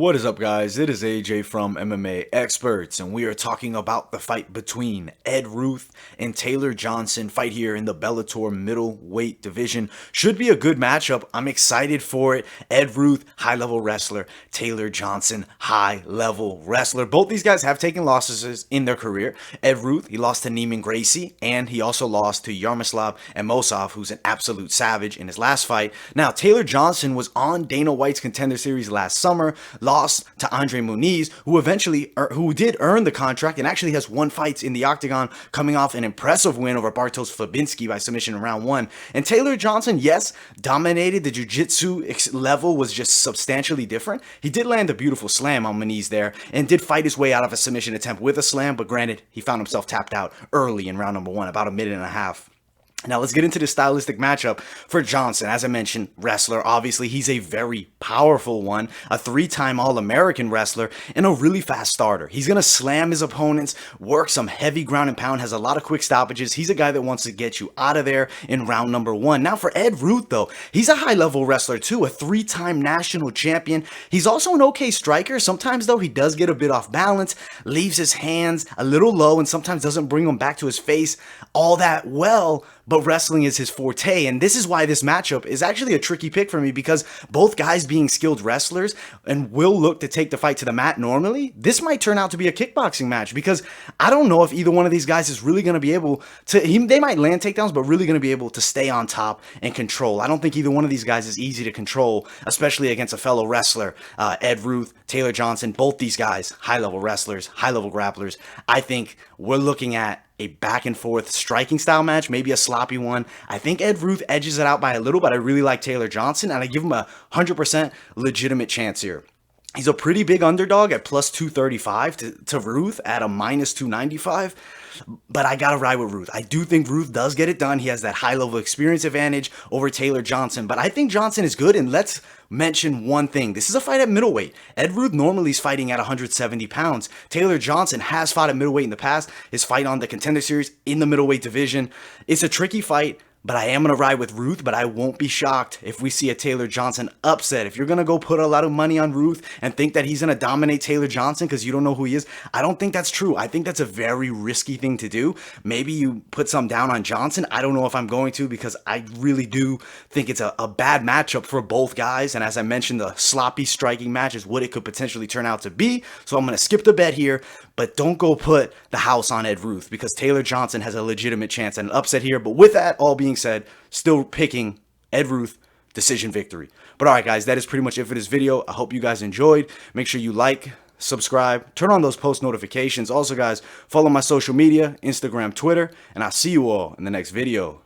What is up, guys? It is AJ from MMA Experts, and we are talking about the fight between Ed Ruth and Taylor Johnson. Fight here in the Bellator middleweight division. Should be a good matchup. I'm excited for it. Ed Ruth, high-level wrestler. Taylor Johnson, high-level wrestler. Both these guys have taken losses in their career. Ed Ruth, he lost to Neiman Gracie, and he also lost to Yaroslav Amosov, who's an absolute savage in his last fight. Now, Taylor Johnson was on Dana White's Contender Series last summer, lost to Andre Muniz, who did earn the contract and actually has won fights in the octagon, coming off an impressive win over Bartosz Fabinski by submission in round one. And Taylor Johnson, yes, dominated. The jiu-jitsu level was just substantially different. He did land a beautiful slam on Muniz there and did fight his way out of a submission attempt with a slam, but granted, he found himself tapped out early in round number one, about a minute and a half. Now let's get into the stylistic matchup for Johnson. As I mentioned, wrestler. Obviously, he's a very powerful one, a three-time All-American wrestler, and a really fast starter. He's going to slam his opponents, work some heavy ground and pound, has a lot of quick stoppages. He's a guy that wants to get you out of there in round number one. Now for Ed Ruth, though, he's a high-level wrestler too, a three-time national champion. He's also an okay striker. Sometimes, though, he does get a bit off balance, leaves his hands a little low, and sometimes doesn't bring them back to his face all that well. But wrestling is his forte, and this is why this matchup is actually a tricky pick for me, because both guys being skilled wrestlers and will look to take the fight to the mat normally, this might turn out to be a kickboxing match, because I don't know if either one of these guys is really going to be able to, they might land takedowns, but really going to be able to stay on top and control. I don't think either one of these guys is easy to control, especially against a fellow wrestler. Ed Ruth, Taylor Johnson, both these guys, high-level wrestlers, high-level grapplers. I think we're looking at a back and forth striking style match, maybe a sloppy one. I think Ed Ruth edges it out by a little, but I really like Taylor Johnson, and I give him a 100% legitimate chance here. He's a pretty big underdog at plus 235 to Ruth at a minus 295. But I gotta ride with Ruth. I do think Ruth does get it done. He has that high-level experience advantage over Taylor Johnson. But I think Johnson is good, and let's mention one thing. This is a fight at middleweight. Ed Ruth normally is fighting at 170 pounds. Taylor Johnson has fought at middleweight in the past. His fight on the Contender Series in the middleweight division. It's a tricky fight, but I am going to ride with Ruth, but I won't be shocked if we see a Taylor Johnson upset. If you're going to go put a lot of money on Ruth and think that he's going to dominate Taylor Johnson because you don't know who he is, I don't think that's true. I think that's a very risky thing to do. Maybe you put some down on Johnson. I don't know if I'm going to, because I really do think it's a bad matchup for both guys. And as I mentioned, the sloppy striking match is what it could potentially turn out to be. So I'm going to skip the bet here, but don't go put the house on Ed Ruth, because Taylor Johnson has a legitimate chance at an upset here. But with that all being said, still picking Ed Ruth decision victory. But all right, guys, that is pretty much it for this video. I hope you guys enjoyed. Make sure you like, subscribe, turn on those post notifications. Also, guys, follow my social media, Instagram, Twitter, and I'll see you all in the next video.